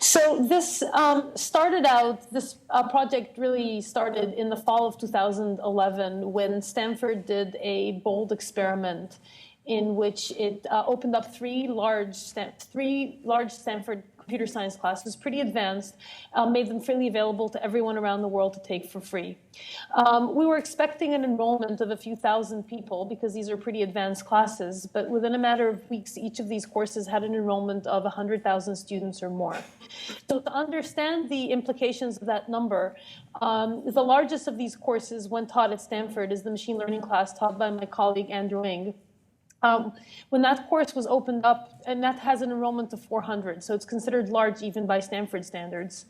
So this started out, this project really started in the fall of 2011 when Stanford did a bold experiment in which it opened up three large Stanford computer science classes, pretty advanced, made them freely available to everyone around the world to take for free. We were expecting an enrollment of a few thousand people because these are pretty advanced classes, but within a matter of weeks, each of these courses had an enrollment of 100,000 students or more. So to understand the implications of that number, the largest of these courses when taught at Stanford is the machine learning class taught by my colleague Andrew Ng. When that course was opened up, and that has an enrollment of 400, so it's considered large even by Stanford standards.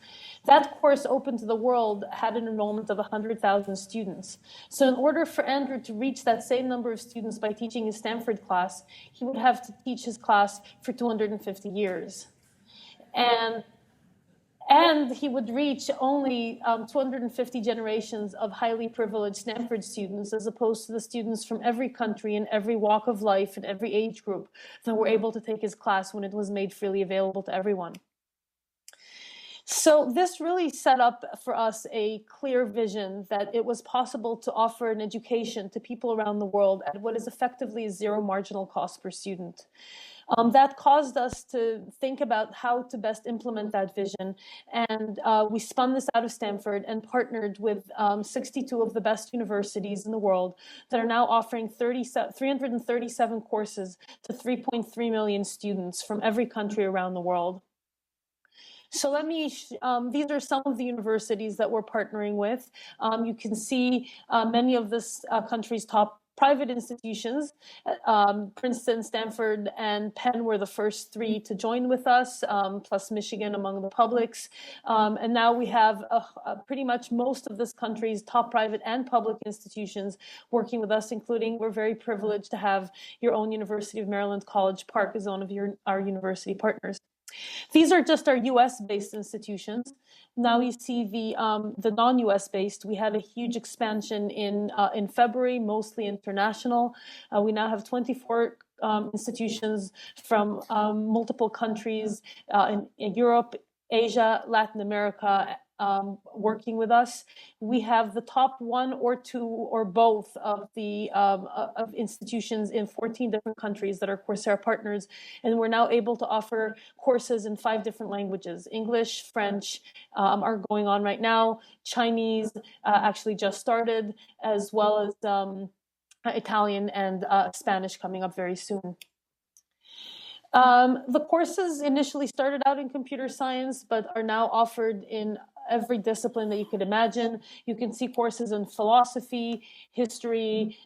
That course open to the world had an enrollment of 100,000 students. So in order for Andrew to reach that same number of students by teaching his Stanford class, he would have to teach his class for 250 years. And he would reach only 250 generations of highly privileged Stanford students, as opposed to the students from every country and every walk of life and every age group that were able to take his class when it was made freely available to everyone. So this really set up for us a clear vision that it was possible to offer an education to people around the world at what is effectively zero marginal cost per student. That caused us to think about how to best implement that vision. And we spun this out of Stanford and partnered with 62 of the best universities in the world that are now offering 337 courses to 3.3 million students from every country around the world. So let me, these are some of the universities that we're partnering with. You can see many of this country's top private institutions. Princeton, Stanford, and Penn were the first three to join with us, plus Michigan among the publics. And now we have pretty much most of this country's top private and public institutions working with us, including we're very privileged to have your own University of Maryland College Park as one of our university partners. These are just our US-based institutions. Now you see the non-US based. We had a huge expansion in February, mostly international. We now have 24 institutions from multiple countries in Europe, Asia, Latin America, working with us. We have the top one or two or both of the of institutions in 14 different countries that are Coursera partners, and we're now able to offer courses in 5 different languages. English, French are going on right now. Chinese actually just started, as well as Italian and Spanish coming up very soon. The courses initially started out in computer science, but are now offered in every discipline that you could imagine. You can see courses in philosophy, history,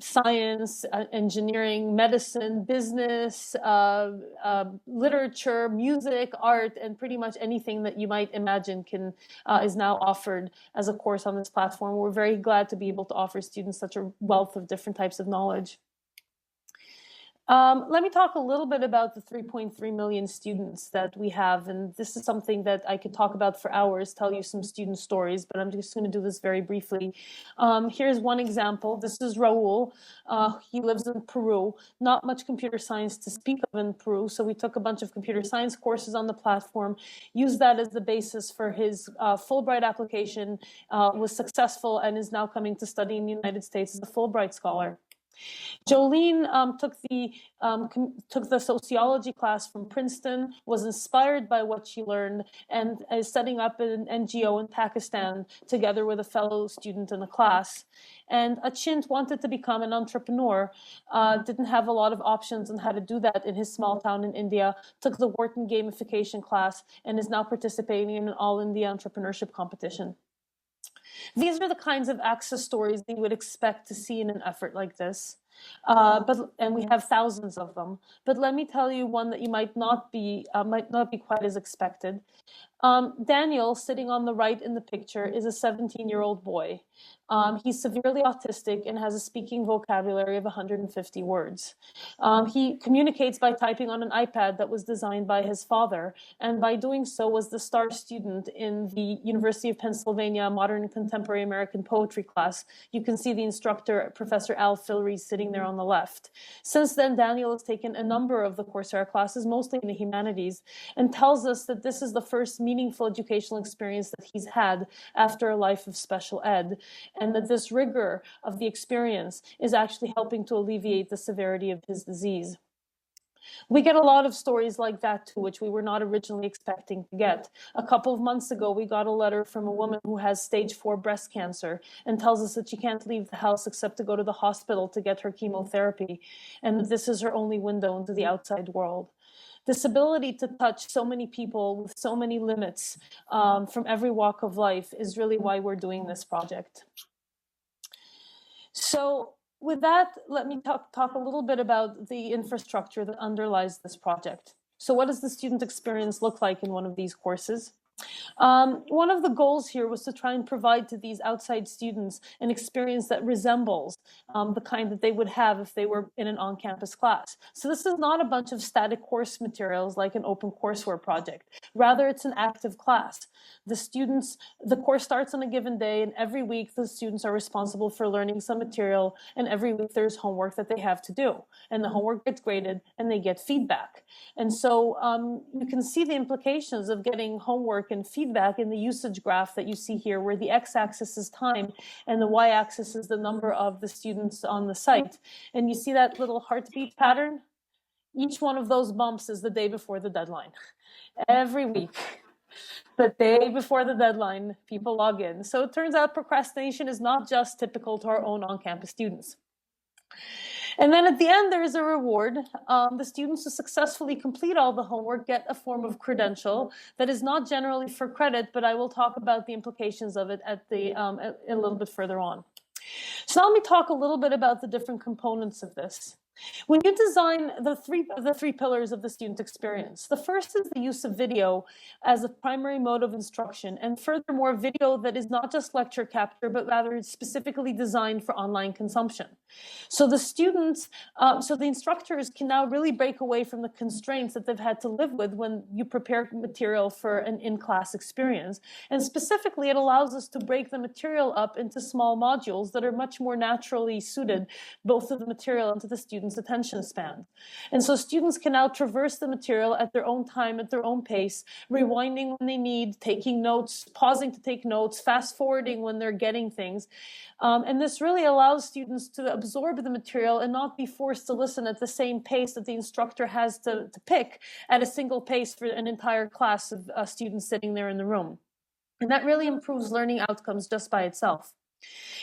science, engineering, medicine, business, literature, music, art, and pretty much anything that you might imagine is now offered as a course on this platform. We're very glad to be able to offer students such a wealth of different types of knowledge. Let me talk a little bit about the 3.3 million students that we have, and this is something that I could talk about for hours, tell you some student stories, but I'm just going to do this very briefly. Here's one example. This is Raul. He lives in Peru. Not much computer science to speak of in Peru, so we took a bunch of computer science courses on the platform, used that as the basis for his Fulbright application, was successful, and is now coming to study in the United States as a Fulbright scholar. Jolene took the sociology class from Princeton, was inspired by what she learned, and is setting up an NGO in Pakistan together with a fellow student in the class. And Achint wanted to become an entrepreneur, didn't have a lot of options on how to do that in his small town in India, took the Wharton gamification class, and is now participating in an all-India entrepreneurship competition. These are the kinds of access stories that you would expect to see in an effort like this. And we have thousands of them. But let me tell you one that you might not be quite as expected. Daniel, sitting on the right in the picture, is a 17-year-old boy. He's severely autistic and has a speaking vocabulary of 150 words. He communicates by typing on an iPad that was designed by his father, and by doing so was the star student in the University of Pennsylvania Modern and Contemporary American Poetry class. You can see the instructor, Professor Al Filreis, sitting sitting there on the left. Since then, Daniel has taken a number of the Coursera classes, mostly in the humanities, and tells us that this is the first meaningful educational experience that he's had after a life of special ed, and that this rigor of the experience is actually helping to alleviate the severity of his disease. We get a lot of stories like that too, which we were not originally expecting to get. A couple of months ago, we got a letter from a woman who has stage 4 breast cancer and tells us that she can't leave the house except to go to the hospital to get her chemotherapy, and that this is her only window into the outside world. This ability to touch so many people with so many limits from every walk of life is really why we're doing this project. So with that, let me talk a little bit about the infrastructure that underlies this project. So what does the student experience look like in one of these courses? One of the goals here was to try and provide to these outside students an experience that resembles the kind that they would have if they were in an on-campus class. So this is not a bunch of static course materials like an open courseware project. Rather, it's an active class. The course starts on a given day, and every week the students are responsible for learning some material, and every week there's homework that they have to do. And the homework gets graded, and they get feedback. And so you can see the implications of getting homework and feedback in the usage graph that you see here, where the x-axis is time and the y-axis is the number of the students on the site. And you see that little heartbeat pattern? Each one of those bumps is the day before the deadline. Every week, the day before the deadline, people log in. So it turns out procrastination is not just typical to our own on-campus students. And then at the end, there is a reward. The students who successfully complete all the homework get a form of credential that is not generally for credit, but I will talk about the implications of it a little bit further on. So now let me talk a little bit about the different components of this. When you design the three pillars of the student experience, the first is the use of video as a primary mode of instruction, and furthermore, video that is not just lecture capture, but rather specifically designed for online consumption. So the instructors can now really break away from the constraints that they've had to live with when you prepare material for an in-class experience. And specifically, it allows us to break the material up into small modules that are much more naturally suited both to the material and to the students' attention span. And so students can now traverse the material at their own time, at their own pace, rewinding when they need, taking notes, pausing to take notes, fast forwarding when they're getting things. And this really allows students to absorb the material and not be forced to listen at the same pace that the instructor has to pick at a single pace for an entire class of students sitting there in the room. And that really improves learning outcomes just by itself.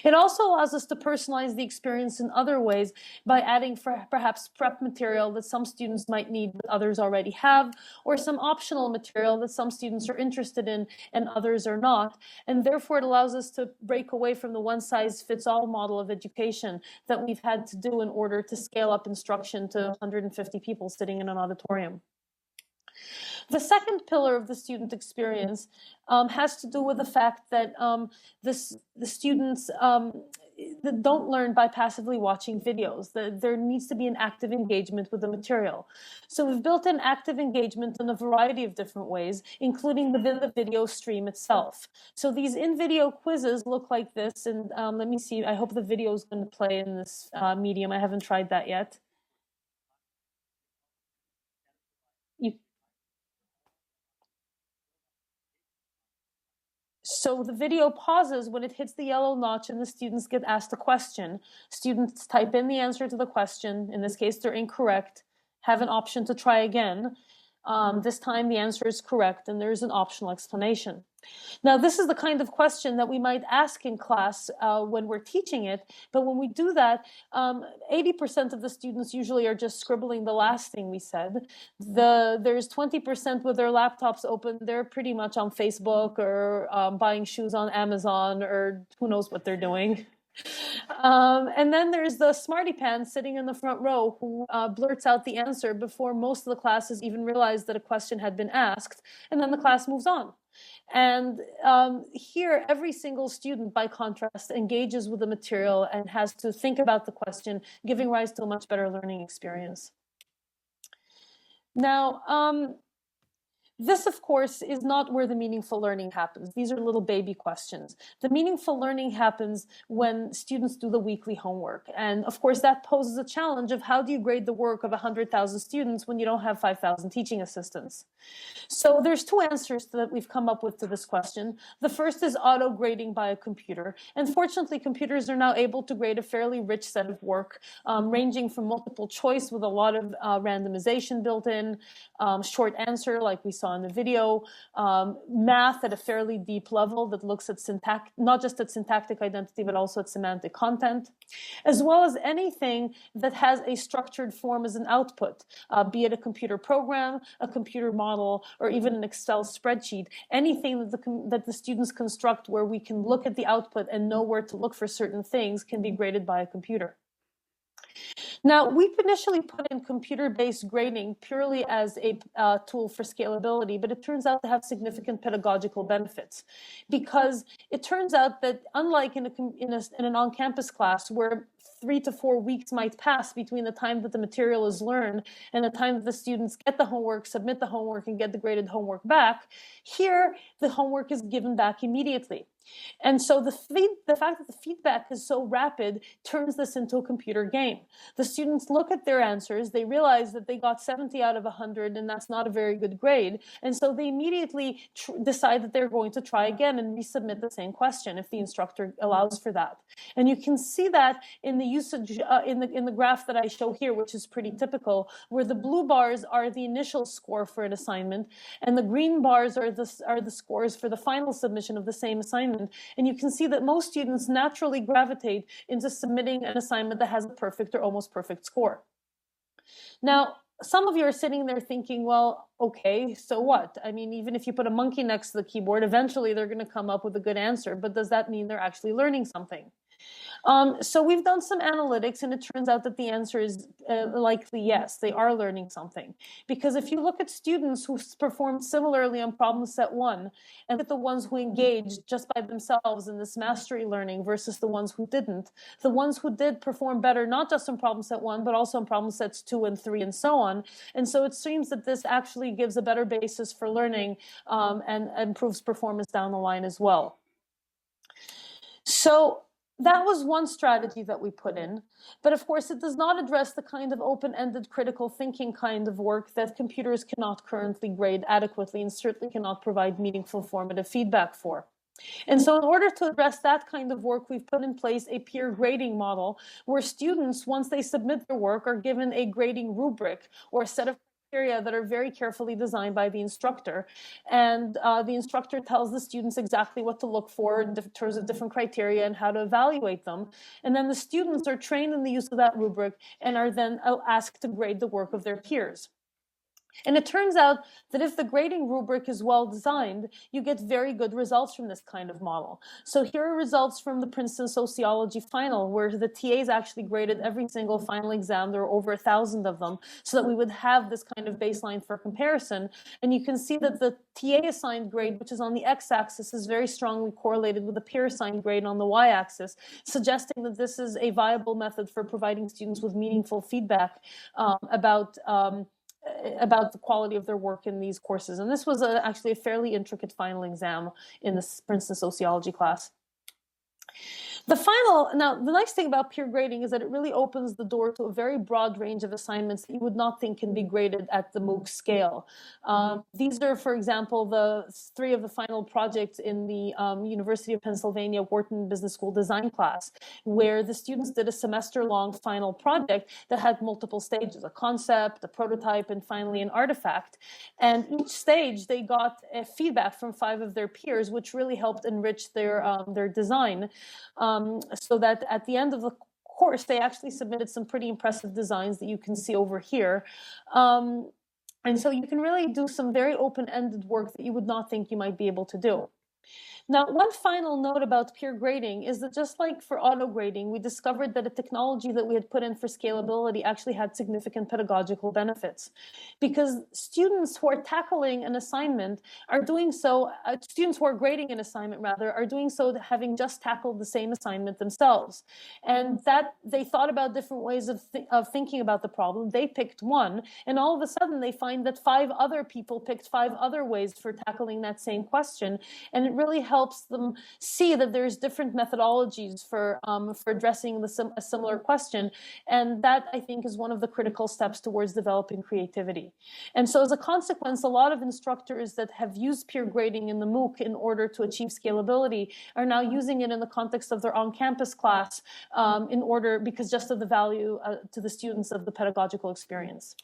It also allows us to personalize the experience in other ways by adding perhaps prep material that some students might need that others already have, or some optional material that some students are interested in and others are not. And therefore, it allows us to break away from the one-size-fits-all model of education that we've had to do in order to scale up instruction to 150 people sitting in an auditorium. The second pillar of the student experience has to do with the fact that the students that don't learn by passively watching videos. There needs to be an active engagement with the material. So we've built in active engagement in a variety of different ways, including within the video stream itself. So these in-video quizzes look like this, and let me see, I hope the video is going to play in this medium. I haven't tried that yet. So the video pauses when it hits the yellow notch and the students get asked a question. Students type in the answer to the question. In this case, they're incorrect, have an option to try again. This time the answer is correct and there's an optional explanation. Now, this is the kind of question that we might ask in class when we're teaching it, but when we do that, 80% of the students usually are just scribbling the last thing we said. There's 20% with their laptops open. They're pretty much on Facebook or buying shoes on Amazon, or who knows what they're doing. And then there's the smarty pants sitting in the front row who blurts out the answer before most of the classes even realize that a question had been asked, and then the class moves on. And here, every single student, by contrast, engages with the material and has to think about the question, giving rise to a much better learning experience. Now, This, of course, is not where the meaningful learning happens. These are little baby questions. The meaningful learning happens when students do the weekly homework. And of course, that poses a challenge of how do you grade the work of 100,000 students when you don't have 5,000 teaching assistants? So there's two answers that we've come up with to this question. The first is auto-grading by a computer. And fortunately, computers are now able to grade a fairly rich set of work, ranging from multiple choice with a lot of randomization built in, short answer like we saw in the video, math at a fairly deep level that looks at not just at syntactic identity, but also at semantic content, as well as anything that has a structured form as an output, be it a computer program, a computer model, or even an Excel spreadsheet. Anything that the students construct where we can look at the output and know where to look for certain things can be graded by a computer. Now, we've initially put in computer-based grading purely as a tool for scalability, but it turns out to have significant pedagogical benefits, because it turns out that unlike in an on-campus class where 3 to 4 weeks might pass between the time that the material is learned and the time that the students get the homework, submit the homework, and get the graded homework back, here the homework is given back immediately. And so the fact that the feedback is so rapid turns this into a computer game. The students look at their answers, they realize that they got 70 out of 100 and that's not a very good grade, and so they immediately decide that they're going to try again and resubmit the same question if the instructor allows for that. And you can see that in the usage in the graph that I show here, which is pretty typical, where the blue bars are the initial score for an assignment and the green bars are the scores for the final submission of the same assignment. And you can see that most students naturally gravitate into submitting an assignment that has a perfect or almost perfect score. Now, some of you are sitting there thinking, well, okay, so what? I mean, even if you put a monkey next to the keyboard, eventually they're going to come up with a good answer, but does that mean they're actually learning something? So we've done some analytics, and it turns out that the answer is likely yes, they are learning something. Because if you look at students who performed similarly on problem set 1, and at the ones who engaged just by themselves in this mastery learning versus the ones who didn't, the ones who did perform better, not just on problem set 1, but also on problem sets 2 and 3 and so on. And so it seems that this actually gives a better basis for learning and improves performance down the line as well. So that was one strategy that we put in, but of course it does not address the kind of open-ended critical thinking kind of work that computers cannot currently grade adequately and certainly cannot provide meaningful formative feedback for. And so in order to address that kind of work, we've put in place a peer grading model where students, once they submit their work, are given a grading rubric or a set of criteria that are very carefully designed by the instructor. And the instructor tells the students exactly what to look for in terms of different criteria and how to evaluate them. And then the students are trained in the use of that rubric and are then asked to grade the work of their peers. And it turns out that if the grading rubric is well designed, you get very good results from this kind of model. So here are results from the Princeton Sociology final, where the TAs actually graded every single final exam. There were over 1,000 of them, so that we would have this kind of baseline for comparison. And you can see that the TA assigned grade, which is on the x-axis, is very strongly correlated with the peer assigned grade on the y-axis, suggesting that this is a viable method for providing students with meaningful feedback about the quality of their work in these courses. And this was actually a fairly intricate final exam in this Princeton Sociology class. Now, the nice thing about peer grading is that it really opens the door to a very broad range of assignments that you would not think can be graded at the MOOC scale. These are, for example, the 3 of the final projects in the University of Pennsylvania Wharton Business School design class, where the students did a semester-long final project that had multiple stages, a concept, a prototype, and finally an artifact. And each stage, they got feedback from 5 of their peers, which really helped enrich their design. So that at the end of the course, they actually submitted some pretty impressive designs that you can see over here. And so you can really do some very open-ended work that you would not think you might be able to do. Now, one final note about peer grading is that just like for auto grading, we discovered that a technology that we had put in for scalability actually had significant pedagogical benefits. Because students who are tackling an assignment are doing so, students who are grading an assignment rather, are doing so having just tackled the same assignment themselves. And that they thought about different ways of thinking about the problem. They picked one, and all of a sudden they find that 5 other people picked 5 other ways for tackling that same question. And it really helps them see that there's different methodologies for addressing a similar question. And that, I think, is one of the critical steps towards developing creativity. And so as a consequence, a lot of instructors that have used peer grading in the MOOC in order to achieve scalability are now using it in the context of their on-campus class because just of the value to the students of the pedagogical experience.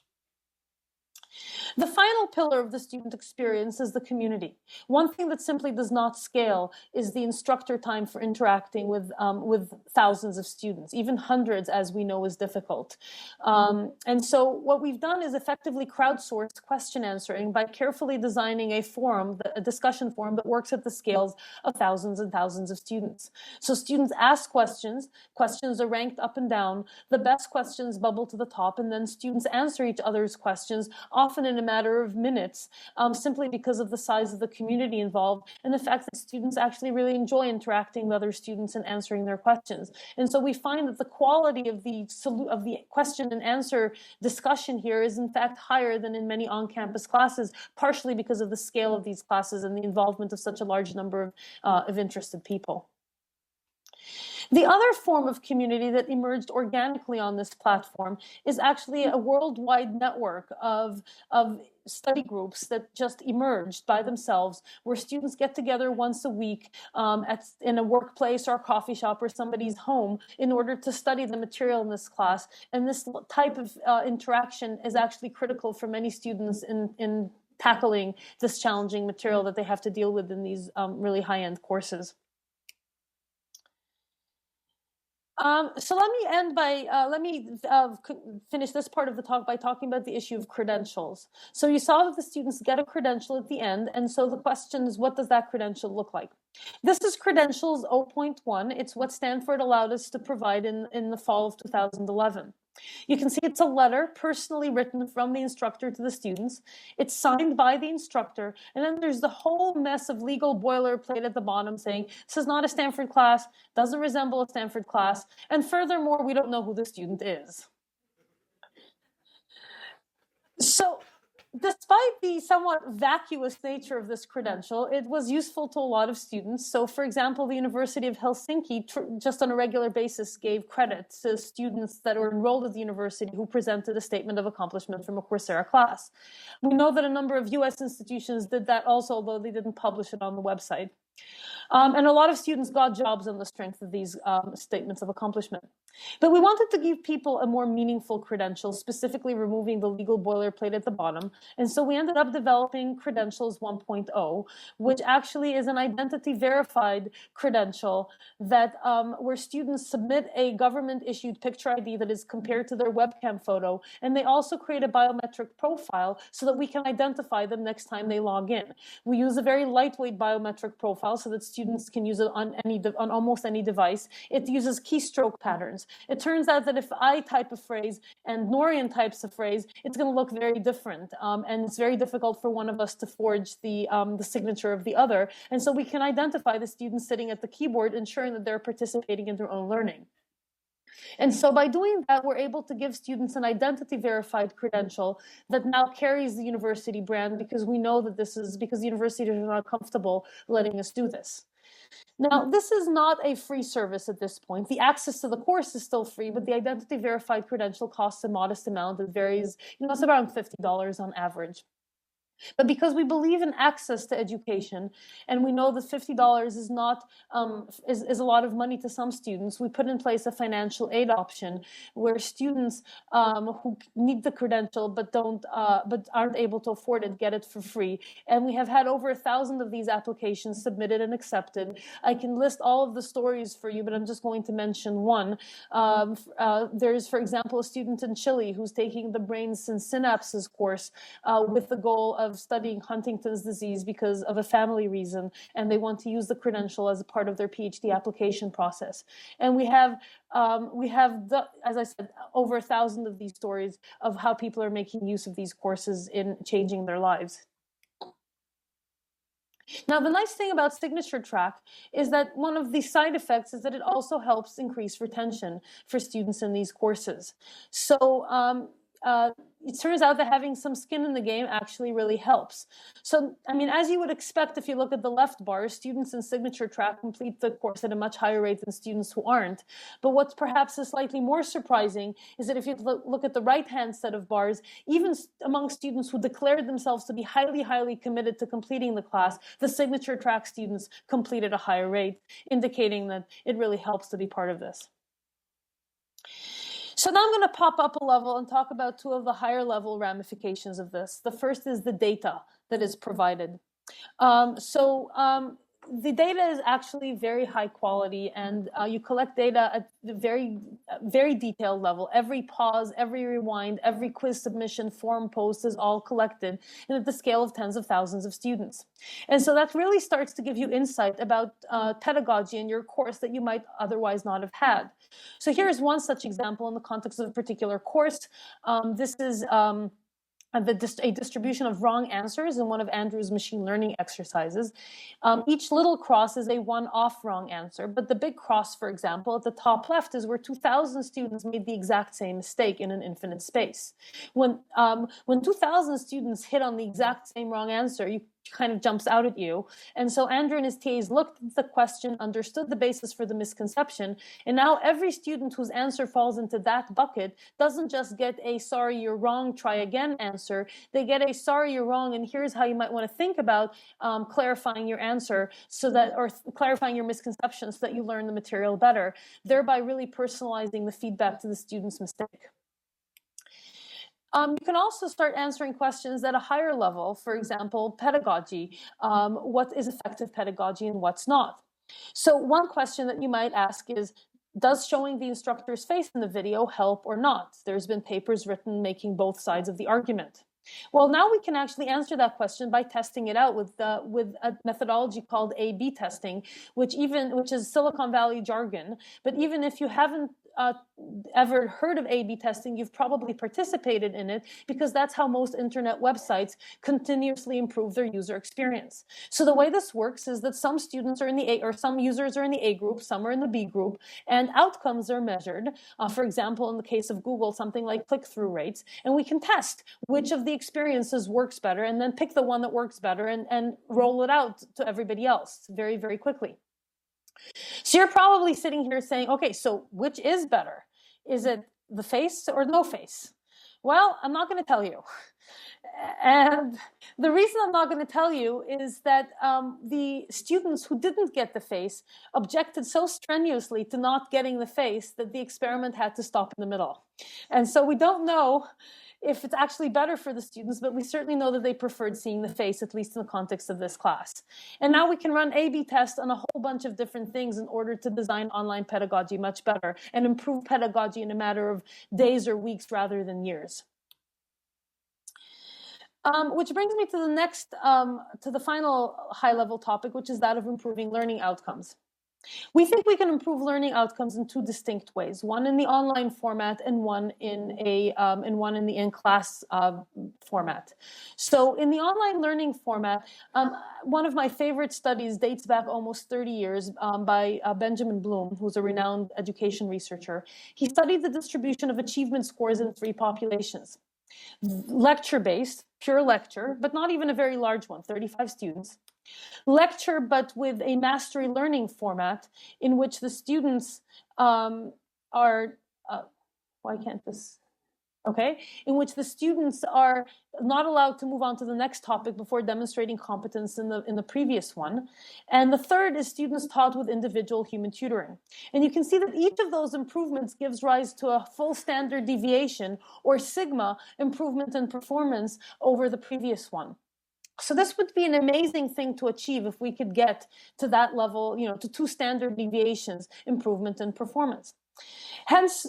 The final pillar of the student experience is the community. One thing that simply does not scale is the instructor time for interacting with thousands of students. Even hundreds, as we know, is difficult. And so what we've done is effectively crowdsourced question answering by carefully designing a discussion forum that works at the scales of thousands and thousands of students. So students ask questions, questions are ranked up and down, the best questions bubble to the top, and then students answer each other's questions, often in a matter of minutes, simply because of the size of the community involved and the fact that students actually really enjoy interacting with other students and answering their questions. And so we find that the quality of the question and answer discussion here is in fact higher than in many on-campus classes, partially because of the scale of these classes and the involvement of such a large number of interested people. The other form of community that emerged organically on this platform is actually a worldwide network of study groups that just emerged by themselves, where students get together once a week in a workplace or a coffee shop or somebody's home in order to study the material in this class. And this type of interaction is actually critical for many students in tackling this challenging material that they have to deal with in these really high-end courses. So let me end by, finish this part of the talk by talking about the issue of credentials. So you saw that the students get a credential at the end, and so the question is, what does that credential look like? This is Credentials 0.1. It's what Stanford allowed us to provide in the fall of 2011. You can see it's a letter personally written from the instructor to the students. It's signed by the instructor, and then there's the whole mess of legal boilerplate at the bottom saying, this is not a Stanford class, doesn't resemble a Stanford class, and furthermore, we don't know who the student is. So, despite the somewhat vacuous nature of this credential, it was useful to a lot of students. So, for example, the University of Helsinki, just on a regular basis, gave credit to students that were enrolled at the university who presented a statement of accomplishment from a Coursera class. We know that a number of US institutions did that also, although they didn't publish it on the website. And a lot of students got jobs on the strength of these statements of accomplishment. But we wanted to give people a more meaningful credential, specifically removing the legal boilerplate at the bottom. And so we ended up developing Credentials 1.0, which actually is an identity verified credential that where students submit a government issued picture ID that is compared to their webcam photo. And they also create a biometric profile so that we can identify them next time they log in. We use a very lightweight biometric profile so that students can use it on almost any device. It uses keystroke patterns. It turns out that if I type a phrase and Norian types a phrase, it's going to look very different. And it's very difficult for one of us to forge the signature of the other. And so we can identify the students sitting at the keyboard, ensuring that they're participating in their own learning. And so by doing that, we're able to give students an identity verified credential that now carries the university brand, because we know that this is because the universities are not comfortable letting us do this. Now, this is not a free service at this point. The access to the course is still free, but the identity verified credential costs a modest amount. It varies, it's around $50 on average. But because we believe in access to education, and we know that $50 is not is a lot of money to some students, we put in place a financial aid option where students who need the credential but aren't able to afford it get it for free. And we have had over 1,000 of these applications submitted and accepted. I can list all of the stories for you, but I'm just going to mention one. There's, for example, a student in Chile who's taking the Brains and Synapses course with the goal of of studying Huntington's disease because of a family reason, and they want to use the credential as a part of their PhD application process. And we have, as I said, over 1,000 of these stories of how people are making use of these courses in changing their lives. Now, the nice thing about signature track is that one of the side effects is that it also helps increase retention for students in these courses. So it turns out that having some skin in the game actually really helps. So, I mean, as you would expect, if you look at the left bar, students in signature track complete the course at a much higher rate than students who aren't. But what's perhaps slightly more surprising is that if you look at the right-hand set of bars, even among students who declared themselves to be highly, highly committed to completing the class, the signature track students complete at a higher rate, indicating that it really helps to be part of this. So now I'm going to pop up a level and talk about two of the higher level ramifications of this. The first is the data that is provided. The data is actually very high quality, and you collect data at the very, very detailed level. Every pause, every rewind, every quiz submission, forum post is all collected, and at the scale of tens of thousands of students. And so that really starts to give you insight about pedagogy in your course that you might otherwise not have had. So here's one such example in the context of a particular course. This is a distribution of wrong answers in one of Andrew's machine learning exercises. Each little cross is a one-off wrong answer, but the big cross, for example, at the top left is where 2,000 students made the exact same mistake in an infinite space. When 2,000 students hit on the exact same wrong answer, it kind of jumps out at you. And so Andrew and his TAs looked at the question, understood the basis for the misconception, and now every student whose answer falls into that bucket doesn't just get a sorry, you're wrong, try again answer. They get a sorry, you're wrong, and here's how you might want to think about clarifying your answer or clarifying your misconception so that you learn the material better, thereby really personalizing the feedback to the student's mistake. You can also start answering questions at a higher level, for example, pedagogy. What is effective pedagogy and what's not? So one question that you might ask is, does showing the instructor's face in the video help or not? There's been papers written making both sides of the argument. Well, now we can actually answer that question by testing it out with a methodology called A/B testing, which is Silicon Valley jargon. But even if you haven't ever heard of A/B testing, you've probably participated in it, because that's how most internet websites continuously improve their user experience. So the way this works is that some students are in the A, or some users are in the A group, some are in the B group, and outcomes are measured. For example, in the case of Google, something like click-through rates, and we can test which of the experiences works better, and then pick the one that works better and roll it out to everybody else very, very quickly. So you're probably sitting here saying, okay, so which is better? Is it the face or no face? Well, I'm not going to tell you. And the reason I'm not going to tell you is that the students who didn't get the face objected so strenuously to not getting the face that the experiment had to stop in the middle. And so we don't know if it's actually better for the students, but we certainly know that they preferred seeing the face, at least in the context of this class. And now we can run A/B tests on a whole bunch of different things in order to design online pedagogy much better and improve pedagogy in a matter of days or weeks rather than years. Which brings me to the next, to the final high-level topic, which is that of improving learning outcomes. We think we can improve learning outcomes in two distinct ways: one in the online format and one in the in-class format. So in the online learning format, one of my favorite studies dates back almost 30 years by Benjamin Bloom, who's a renowned education researcher. He studied the distribution of achievement scores in three populations: lecture-based, pure lecture, but not even a very large one, 35 students; lecture, but with a mastery learning format in which the students in which the students are not allowed to move on to the next topic before demonstrating competence in the previous one. And the third is students taught with individual human tutoring. And you can see that each of those improvements gives rise to a full standard deviation, or sigma, improvement in performance over the previous one. So this would be an amazing thing to achieve if we could get to that level, to 2 standard deviations improvement in performance. Hence,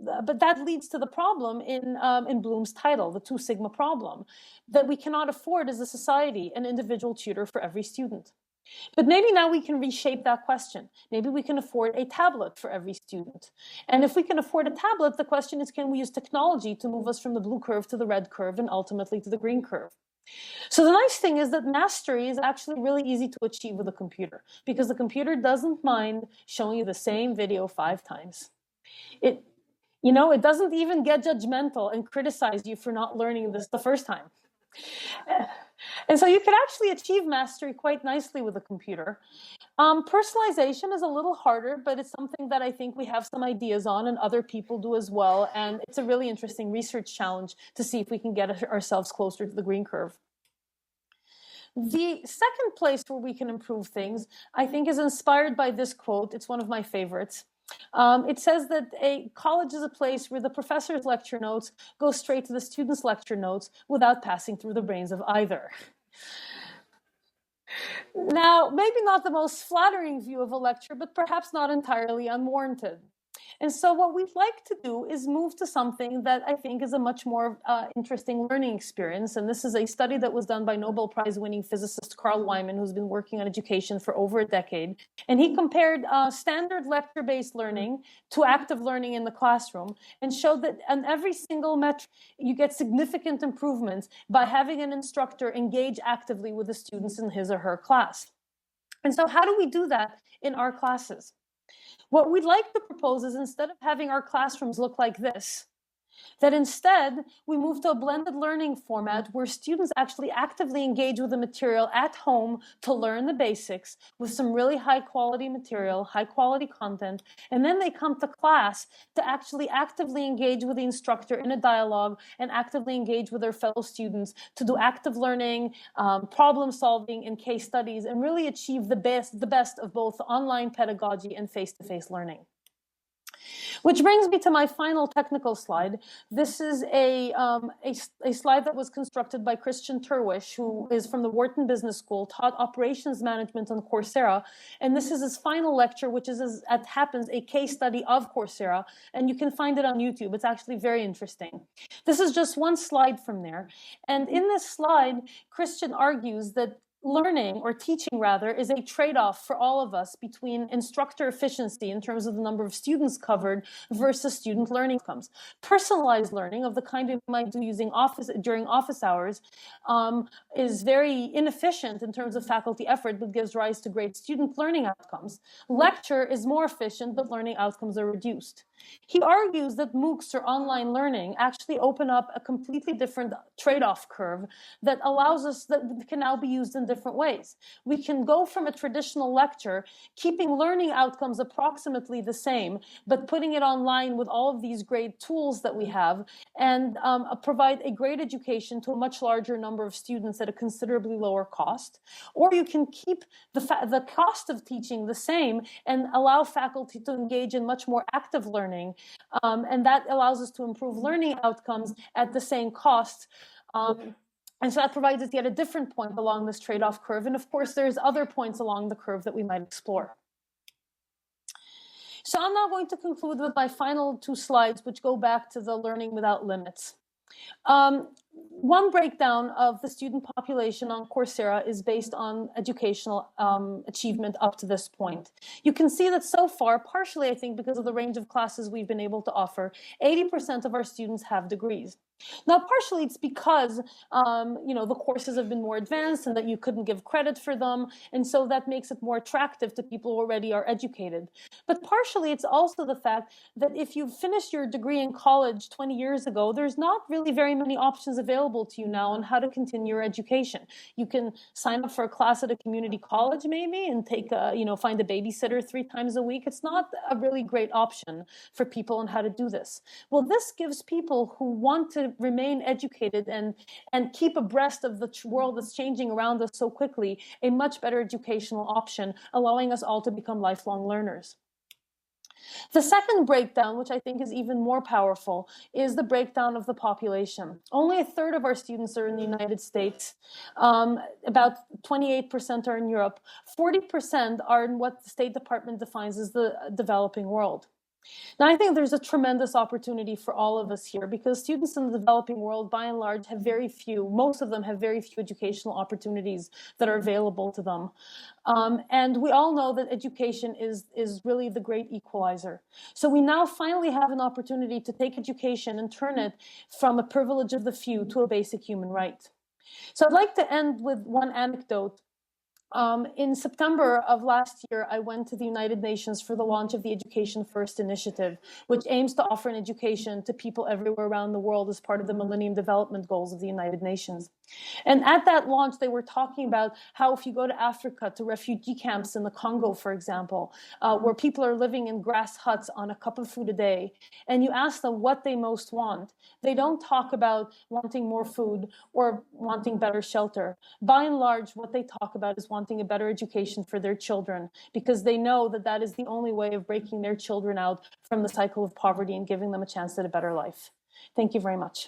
that leads to the problem in Bloom's title, the 2 sigma problem, that we cannot afford as a society an individual tutor for every student. But maybe now we can reshape that question. Maybe we can afford a tablet for every student. And if we can afford a tablet, the question is, can we use technology to move us from the blue curve to the red curve and ultimately to the green curve? So the nice thing is that mastery is actually really easy to achieve with a computer, because the computer doesn't mind showing you the same video 5 times. It doesn't even get judgmental and criticize you for not learning this the first time. And so you can actually achieve mastery quite nicely with a computer. Personalization is a little harder, but it's something that I think we have some ideas on, and other people do as well. And it's a really interesting research challenge to see if we can get ourselves closer to the green curve. The second place where we can improve things, I think, is inspired by this quote. It's one of my favorites. It says that a college is a place where the professor's lecture notes go straight to the student's lecture notes without passing through the brains of either. Now, maybe not the most flattering view of a lecture, but perhaps not entirely unwarranted. And so what we'd like to do is move to something that I think is a much more interesting learning experience. And this is a study that was done by Nobel Prize winning physicist Carl Wyman, who's been working on education for over a decade. And he compared standard lecture-based learning to active learning in the classroom, and showed that on every single metric, you get significant improvements by having an instructor engage actively with the students in his or her class. And so how do we do that in our classes? What we'd like to propose is, instead of having our classrooms look like this, that instead we move to a blended learning format where students actually actively engage with the material at home to learn the basics with some really high quality material, high quality content, and then they come to class to actually actively engage with the instructor in a dialogue and actively engage with their fellow students to do active learning, problem solving, and case studies, and really achieve the best of both online pedagogy and face-to-face learning. Which brings me to my final technical slide. This is a slide that was constructed by Christian Turwish, who is from the Wharton Business School, taught operations management on Coursera. And this is his final lecture, which is, as it happens, a case study of Coursera. And you can find it on YouTube. It's actually very interesting. This is just one slide from there. And in this slide, Christian argues that learning, or teaching rather, is a trade-off for all of us between instructor efficiency in terms of the number of students covered versus student learning outcomes. Personalized learning of the kind we might do during office hours is very inefficient in terms of faculty effort, but gives rise to great student learning outcomes. Lecture is more efficient, but learning outcomes are reduced. He argues that MOOCs, or online learning, actually open up a completely different trade-off curve that allows us, that can now be used in different ways. We can go from a traditional lecture, keeping learning outcomes approximately the same, but putting it online with all of these great tools that we have, and provide a great education to a much larger number of students at a considerably lower cost. Or you can keep the cost of teaching the same and allow faculty to engage in much more active learning. And that allows us to improve learning outcomes at the same cost. And so that provides us yet a different point along this trade-off curve. And of course, there's other points along the curve that we might explore. So I'm now going to conclude with my final 2 slides, which go back to the learning without limits. One breakdown of the student population on Coursera is based on educational achievement up to this point. You can see that so far, partially I think because of the range of classes we've been able to offer, 80% of our students have degrees. Now, partially it's because, the courses have been more advanced and that you couldn't give credit for them. And so that makes it more attractive to people who already are educated. But partially it's also the fact that if you finished your degree in college 20 years ago, there's not really very many options available to you now on how to continue your education. You can sign up for a class at a community college maybe and find a babysitter 3 times a week. It's not a really great option for people on how to do this. Well, this gives people who want to remain educated and keep abreast of the world that's changing around us so quickly a much better educational option, allowing us all to become lifelong learners. The second breakdown, which I think is even more powerful, is the breakdown of the population. Only 1/3 of our students are in the United States. About 28% are in Europe. 40% are in what the State Department defines as the developing world. Now, I think there's a tremendous opportunity for all of us here because students in the developing world, by and large, have very few, most of them have very few educational opportunities that are available to them. And we all know that education is really the great equalizer. So we now finally have an opportunity to take education and turn it from a privilege of the few to a basic human right. So I'd like to end with one anecdote. In September of last year, I went to the United Nations for the launch of the Education First initiative, which aims to offer an education to people everywhere around the world as part of the Millennium Development Goals of the United Nations. And at that launch, they were talking about how if you go to Africa, to refugee camps in the Congo, for example, where people are living in grass huts on a cup of food a day, and you ask them what they most want, they don't talk about wanting more food or wanting better shelter. By and large, what they talk about is wanting a better education for their children, because they know that that is the only way of breaking their children out from the cycle of poverty and giving them a chance at a better life. Thank you very much.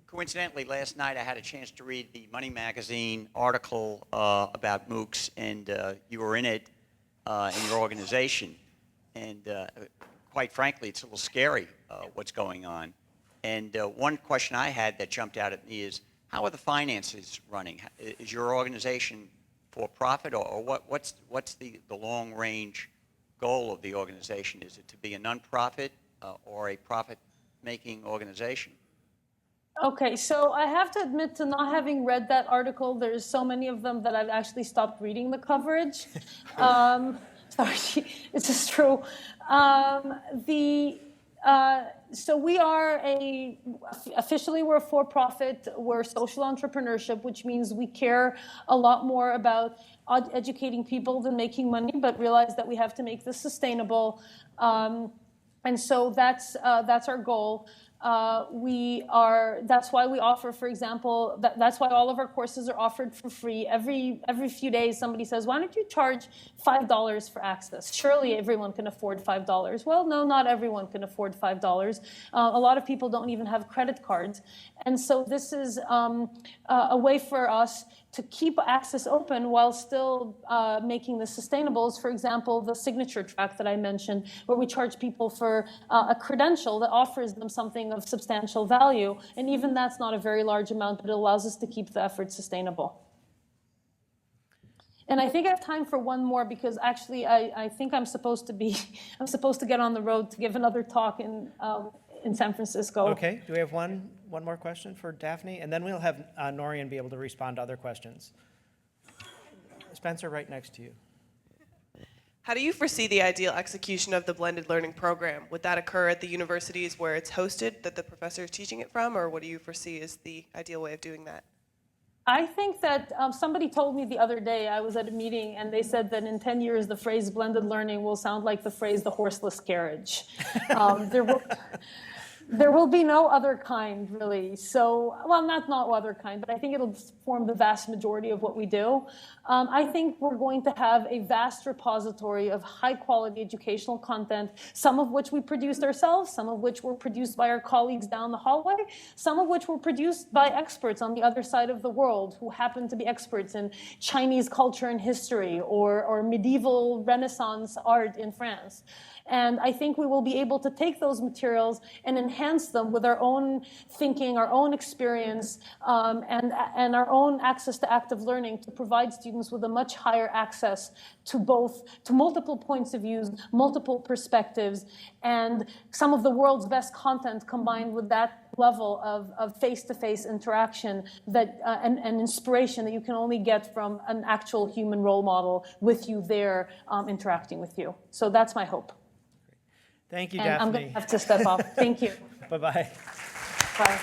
Coincidentally, last night I had a chance to read the Money Magazine article about MOOCs, and you were in it in your organization. And quite frankly, it's a little scary what's going on. And one question I had that jumped out at me is, how are the finances running? Is your organization for profit, or what's the long-range goal of the organization? Is it to be a nonprofit or a profit-making organization? Okay, so I have to admit to not having read that article. There's so many of them that I've actually stopped reading the coverage. Sorry, it's just true. So we are officially we're a for-profit, we're social entrepreneurship, which means we care a lot more about educating people than making money, but realize that we have to make this sustainable. And so that's our goal. That's why we offer, for example, that's why all of our courses are offered for free. Every few days, somebody says, why don't you charge $5 for access? Surely everyone can afford $5. Well, no, not everyone can afford $5. A lot of people don't even have credit cards. And so this is a way for us to keep access open while still making this sustainable. For example, the signature track that I mentioned, where we charge people for a credential that offers them something of substantial value. And even that's not a very large amount, but it allows us to keep the effort sustainable. And I think I have time for one more, because actually I think I'm supposed to get on the road to give another talk in San Francisco. Okay, do we have one more question for Daphne? And then we'll have Norian be able to respond to other questions. Spencer, right next to you. How do you foresee the ideal execution of the blended learning program? Would that occur at the universities where it's hosted, that the professor is teaching it from, or what do you foresee as the ideal way of doing that? I think that somebody told me the other day, I was at a meeting, and they said that in 10 years, the phrase blended learning will sound like the phrase the horseless carriage. There will be no other kind, really. So, well, not other kind, but I think it'll form the vast majority of what we do. I think we're going to have a vast repository of high-quality educational content, some of which we produced ourselves, some of which were produced by our colleagues down the hallway, some of which were produced by experts on the other side of the world who happen to be experts in Chinese culture and history or medieval Renaissance art in France. And I think we will be able to take those materials and enhance them with our own thinking, our own experience, and our own access to active learning to provide students with a much higher access to multiple points of view, multiple perspectives, and some of the world's best content combined with that level of face-to-face interaction and inspiration that you can only get from an actual human role model with you there interacting with you. So that's my hope. Thank you, and Daphne. I'm going to have to step off. Thank you. Bye-bye. Bye.